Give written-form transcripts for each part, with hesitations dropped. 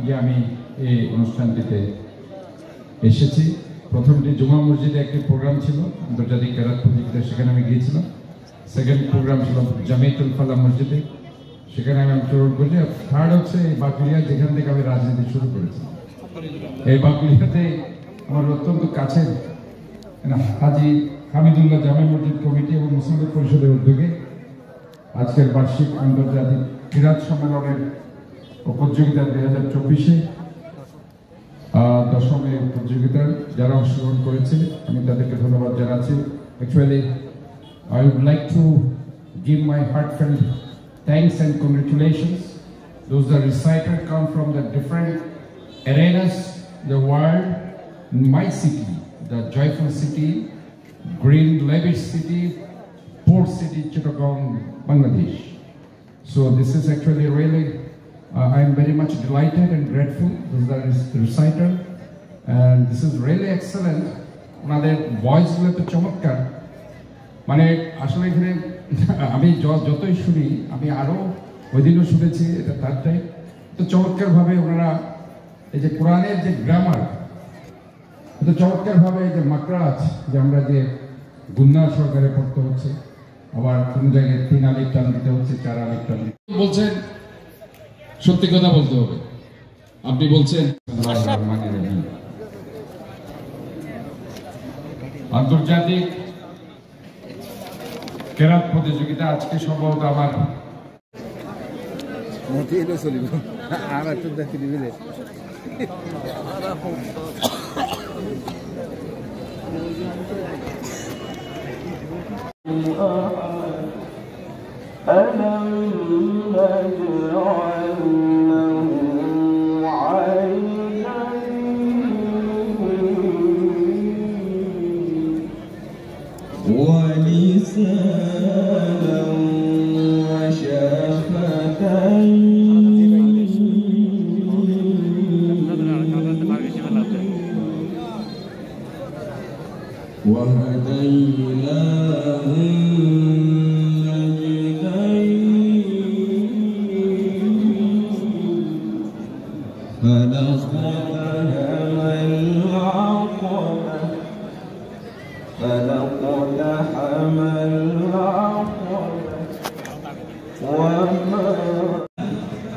যে আমি এই অনুষ্ঠানটিতে এসেছি। প্রথমটি জুমা মসজিদে একটি প্রোগ্রাম ছিল আন্তর্জাতিক কেরাত প্রতিযোগিতা, সেখানে আমি গিয়েছিলাম। সেকেন্ড প্রোগ্রাম ছিল জামিয়াতুল ফালাহ মসজিদে, সেখানে আমি অংশগ্রহণ করেছি। আর থার্ড হচ্ছে এই বাকুলিয়া, যেখান থেকে আমি রাজনীতি শুরু করেছি। এই বাকুলিয়াতে আমার অত্যন্ত কাছের হাজী হামিদুল্লাহ জামে মসজিদ কমিটি এবং মুসলিম পরিষদের উদ্যোগে আজকের বার্ষিক আন্তর্জাতিক কিরাত সম্মেলনের প্রতিযোগিতা 2024-এ 10ম প্রতিযোগিতার যারা অংশগ্রহণ করেছে আমি তাদেরকে ধন্যবাদ জানাচ্ছি। Actually, I would like to give my heartfelt thanks and congratulations. Those that reciters come from the different arenas, the world, my city, the joyful city, green lavish city, port city, Chittagong, Bangladesh. So this is actually really, I am very much delighted and grateful. Those that is the reciter, and this is really excellent. ওনাদের ভয়েসগুলো তো চমৎকার, মানে আসলে এখানে আমি যতই শুনি, আমি আরও ওই দিনও শুনেছি, এটা তার টাই তো চমৎকারভাবে ওনারা এই যে কোরআনের যে গ্রামার, তো চমৎকারভাবে এই যে মাকরাজ, যে আমরা যে গুন্না সহকারে পড়তে হচ্ছে, আবার কোন জায়গায় 3 আলিফ টান দিতে হচ্ছে, 4 আলিফ টান দিতে বলছেন। সত্যি কথা বলতে হবে, আপনি বলছেন আন্তর্জাতিক কেরাত প্রতিযোগিতা আজকে সম্ভবত আমার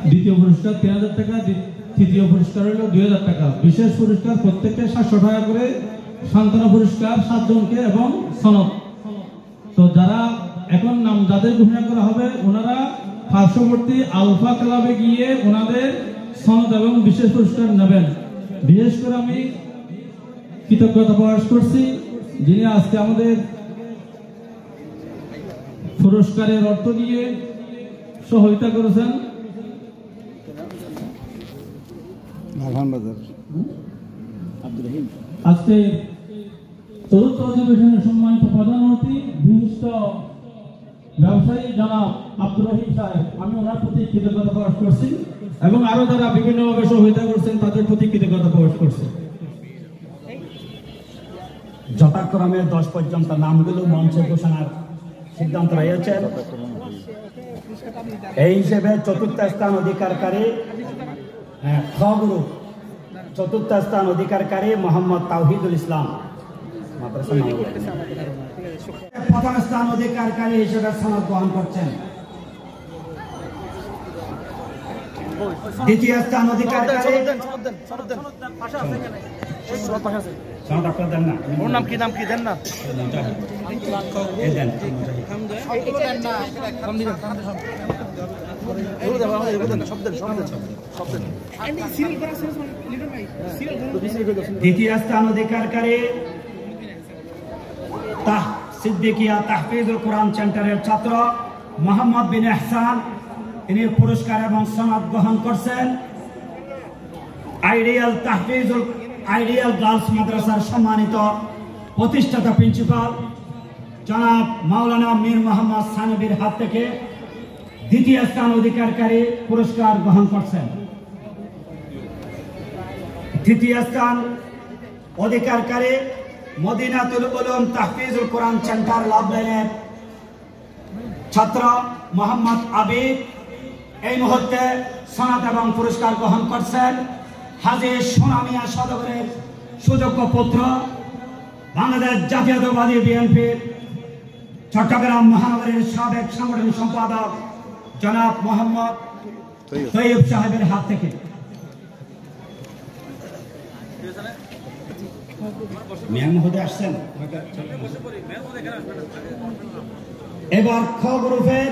দ্বিতীয় পুরস্কার 3000 টাকা, তৃতীয় পুরস্কার হলো 2000 টাকা, বিশেষ পুরস্কার প্রত্যেককে 700 টাকা করে, সান্ত্বনা পুরস্কার 7 জনকে এবং সনদ। তো যারা এখন নাম যাদের ঘোষণা করা হবে ওনারা পার্শ্ববর্তী আলফা ক্লাবে গিয়ে ওনাদের সনদ এবং বিশেষ পুরস্কার নেবেন। বিশেষ করে আমি কৃতজ্ঞতা প্রকাশ করছি যিনি আজকে আমাদের পুরস্কারের অর্থ দিয়ে সহযোগিতা করেছেন। আজকে চতুর্থ অধিবেশনের সম্মানিত প্রধান অতিথি বিশিষ্ট ব্যবসায়ী জনাব আব্দুর রহিম সাহেব, আমি ওনার প্রতি কৃতজ্ঞতা প্রকাশ করছি এবং আরো যারা বিভিন্নভাবে সহযোগিতা করছেন তাদের প্রতি কৃতজ্ঞতা প্রকাশ করছি। যথাক্রমে 10 পর্যন্ত নামগুলো মঞ্চে ঘোষণার সিদ্ধান্ত রয়েছে। এই হিসেবে চতুর্থ স্থান অধিকারকারী খ গ্রুপ, চতুর্থ স্থান অধিকারকারী মোহাম্মদ তাওহিদুল ইসলাম। প্রথম স্থান অধিকারকারী হিসেবে সনদ গ্রহণ করছেন। দ্বিতীয় স্থান অধিকারকারী দ্বিতীয় স্থান অধিকারকারী সিদ্দিকিয়া তাহফিজুল কোরআন সেন্টারের ছাত্র মোহাম্মদ বিন এহসান, তিনি পুরস্কার এবং সনদ গ্রহণ করছেন। আইডিয়াল গার্লস মাদ্রাসার সম্মানিত প্রতিষ্ঠাতা প্রিন্সিপাল জনাব মাওলানা মীর মোহাম্মদ সানবীর হাত থেকে দ্বিতীয় স্থান অধিকারকারী পুরস্কার গ্রহণ করছেন। তৃতীয় স্থান অধিকারকারী মদিনাতুল উলুম তাহফিজুল কোরআন সেন্টার লাভলাইনের ছাত্র মোহাম্মদ আবিদ, এই মুহূর্তে সনদ এবং পুরস্কার গ্রহণ করছেন হাজী সোনামিয়া সদরের সুযোগ্য পুত্র বাংলাদেশ জাতীয়তাবাদী বিএনপির চট্টগ্রাম মহানগরের সাবেক সাংগঠনিক সম্পাদক জনাব মোহাম্মদ তৈয়ব সাহেবের হাত থেকে। আসছেন এবার খ গ্রুপের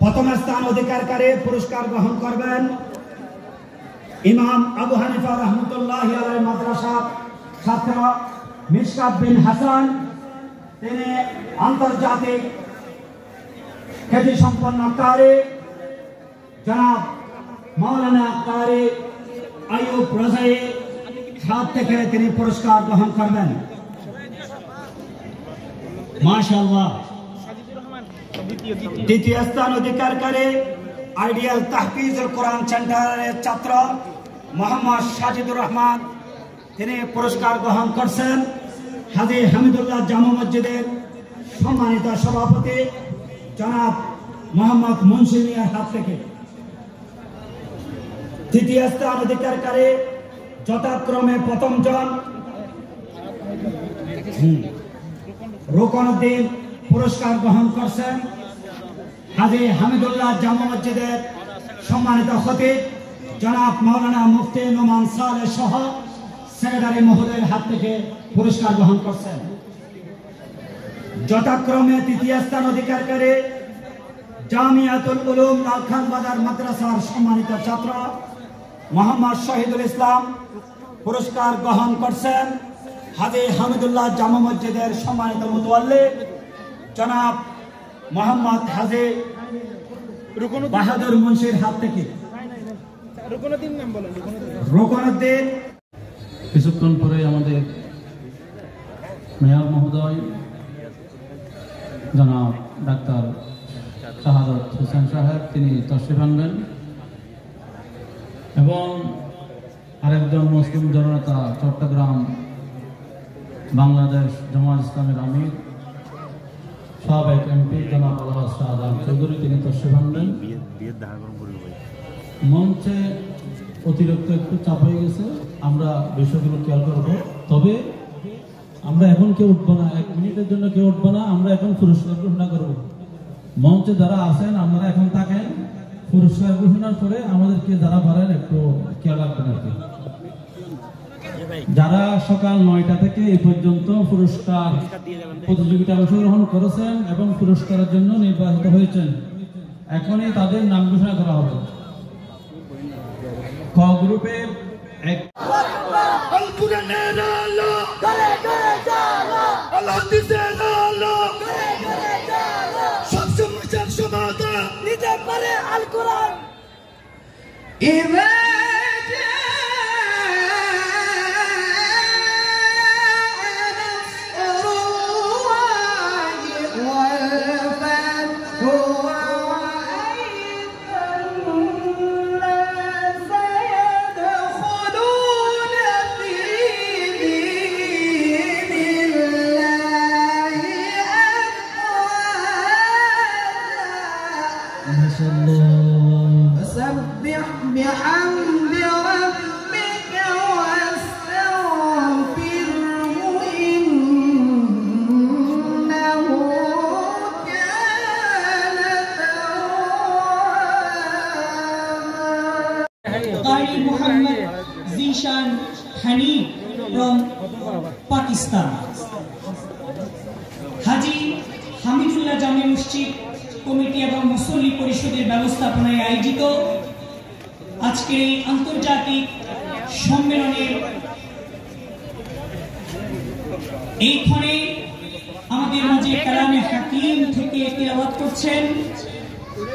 প্রথম স্থান অধিকারকারী পুরস্কার গ্রহণ করবেন ইমাম আবু হানিফা রহমতুল্লাহি আলাইহি মাদ্রাসা ছাত্র মিশকাত বিন হাসান। তিনি আন্তর্জাতিক খ্যাতি সম্পন্ন কারি জনাব মাওলানা কারি আইয়ুব রাজাই হাত থেকে তিনি পুরস্কার গ্রহণ করবেন। মাশাআল্লাহ। দ্বিতীয় স্থান অধিকারকারী আইডিয়াল তাহফিজুল কোরআন সেন্টারের ছাত্র মোহাম্মদ সাজিদুর রহমান। তিনি পুরস্কার গ্রহণ করছেন হাজী হামিদুল্লাহ জামা মসজিদের সম্মানিত সভাপতি জনাব মোহাম্মদ মুন্সি মিয়ার হাত থেকে। তৃতীয় স্থান অধিকারকারী যথাক্রমে প্রথম জন রোকনউদ্দিন পুরস্কার গ্রহণ করছেন হাজী হামিদুল্লাহ জামা মসজিদের সম্মানিত খতিব জনাব মাওলানা মুফতি নোমান সালেহ সহ সেক্রেটারি মহোদয়ের হাত থেকে পুরস্কার গ্রহণ করছেন। যথাক্রমে তৃতীয় স্থান অধিকারকারী জামিয়াতুল উলুম লালখান বাজার মাদ্রাসার সম্মানিত ছাত্র মোহাম্মদ শহীদুল ইসলাম পুরস্কার গ্রহণ করছেন হাজী হামিদুল্লাহ জামা মসজিদের সম্মানিত মুতাওয়াল্লি জনাব মোহাম্মদ হাজী বাহাদুর মুন্সির হাত থেকে। রুকনউদ্দিন কিছুক্ষণ পরে আমাদের মেয়র মহোদয় জনাব ডাক্তার শাহাদত হোসেন সাহেব তিনি তশরিফ আনবেন এবং আরেকজন মুসলিম জননেতা চট্টগ্রাম বাংলাদেশ জামায়াত ইসলামের আমির সাবেক এমপি জনাব আলহাজ শাহজাহান চৌধুরী তিনি তশরিফ আনবেন। মঞ্চে অতিরিক্ত একটু চাপ হয়ে গেছে, আমরা বিষয়গুলো খেয়াল করব। তবে আমরা এখন কেউ উঠবো না, 1 মিনিটের জন্য কেউ উঠবো না, আমরা এখন পুরস্কার ঘোষণা করব। মঞ্চে যারা আছেন আপনারা এখন থাকেন, পুরস্কার ঘোষণার পরে আমাদেরকে যারা পারেন একটু খেয়াল রাখবেন আর কি। যারা সকাল 9টা থেকে এই পর্যন্ত পুরস্কার প্রতিযোগিতায় অংশগ্রহণ করেছেন এবং পুরস্কারের জন্য নির্বাচিত হয়েছেন, এখনই তাদের নাম ঘোষণা করা হবে। ক গ্রুপের এক فسبح بحمد ربك واستغفره إنه كان توابا. Qari Muhammad Zishan Hanif from Pakistan. Haji Hamidullah Jami Masjid committee এবং মুসল্লি পরিষদের ব্যবস্থাপনায় আয়োজিত আজকের এই আন্তর্জাতিক সম্মেলনের এইখানে আমাদের মাঝে কালামে হাকিম থেকে তিলাওয়াত করছেন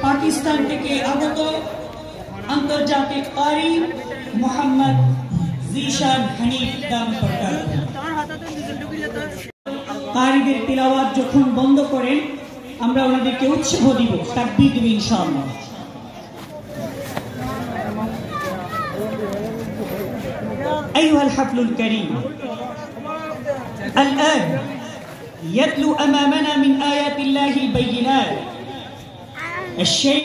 পাকিস্তান থেকে আগত আন্তর্জাতিক কারি মোহাম্মদ জিশান হানিফ দাম সরকার। কারিদের তিলাওয়াত যখন বন্ধ করেন আমরা ওনাদেরকে উৎসাহ দিব, তাকবীর দিব ইনশাআল্লাহ। أيها الحفل الكريم، الآن يتلو أمامنا من آيات الله البينات الشيء